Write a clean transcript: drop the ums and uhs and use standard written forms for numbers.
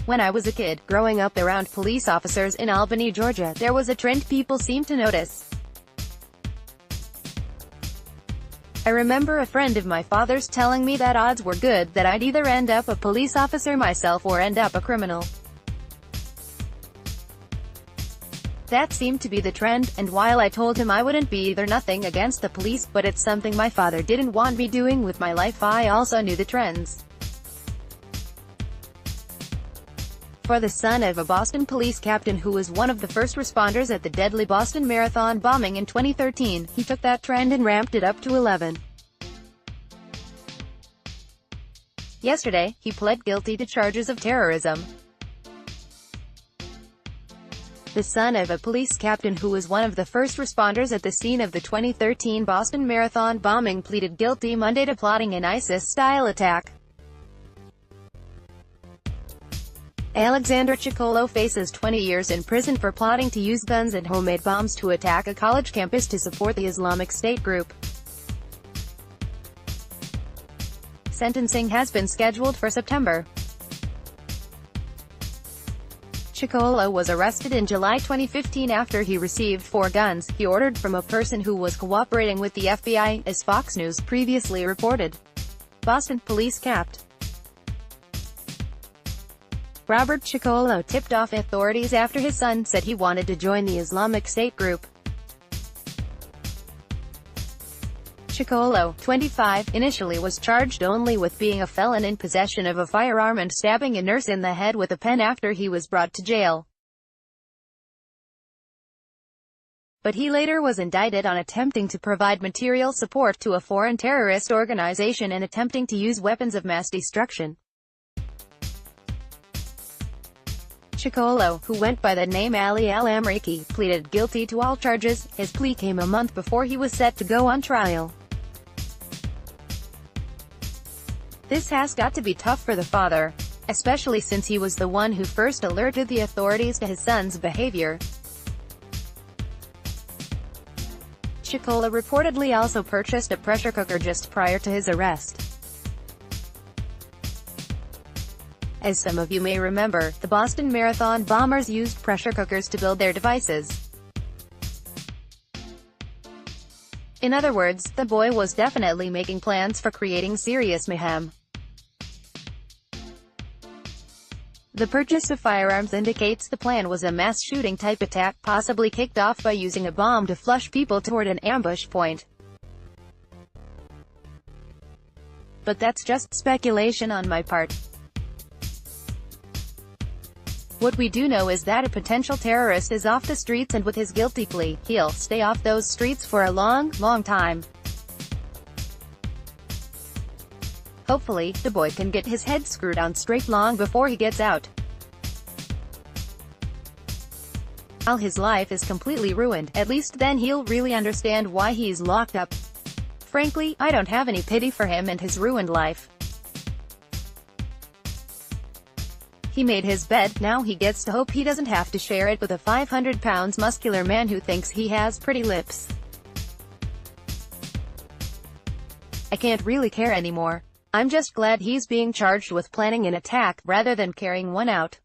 When I was a kid, growing up around police officers in Albany, Georgia, there was a trend people seemed to notice. I remember a friend of my father's telling me that odds were good that I'd either end up a police officer myself or end up a criminal. That seemed to be the trend, and while I told him I wouldn't be either, nothing against the police, but it's something my father didn't want me doing with my life, I also knew the trends. For the son of a Boston police captain who was one of the first responders at the deadly Boston Marathon bombing in 2013, he took that trend and ramped it up to 11. Yesterday, he pled guilty to charges of terrorism. The son of a police captain who was one of the first responders at the scene of the 2013 Boston Marathon bombing pleaded guilty Monday to plotting an ISIS-style attack. Alexander Chicolo faces 20 years in prison for plotting to use guns and homemade bombs to attack a college campus to support the Islamic State group. Sentencing has been scheduled for September. Chicolo was arrested in July 2015 after he received 4 guns he ordered from a person who was cooperating with the FBI, as Fox News previously reported. Boston police capt. Robert Chicolo tipped off authorities after his son said he wanted to join the Islamic State group. Chicolo, 25, initially was charged only with being a felon in possession of a firearm and stabbing a nurse in the head with a pen after he was brought to jail. But he later was indicted on attempting to provide material support to a foreign terrorist organization and attempting to use weapons of mass destruction. Chicolo, who went by the name Ali Al-Amriki, pleaded guilty to all charges. His plea came a month before he was set to go on trial. This has got to be tough for the father, especially since he was the one who first alerted the authorities to his son's behavior. Chicolo reportedly also purchased a pressure cooker just prior to his arrest. As some of you may remember, the Boston Marathon bombers used pressure cookers to build their devices. In other words, the boy was definitely making plans for creating serious mayhem. The purchase of firearms indicates the plan was a mass shooting type attack, possibly kicked off by using a bomb to flush people toward an ambush point. But that's just speculation on my part. What we do know is that a potential terrorist is off the streets, and with his guilty plea, he'll stay off those streets for a long, long time. Hopefully, the boy can get his head screwed on straight long before he gets out. While his life is completely ruined, at least then he'll really understand why he's locked up. Frankly, I don't have any pity for him and his ruined life. He made his bed, now he gets to hope he doesn't have to share it with a 500-pound muscular man who thinks he has pretty lips. I can't really care anymore. I'm just glad he's being charged with planning an attack, rather than carrying one out.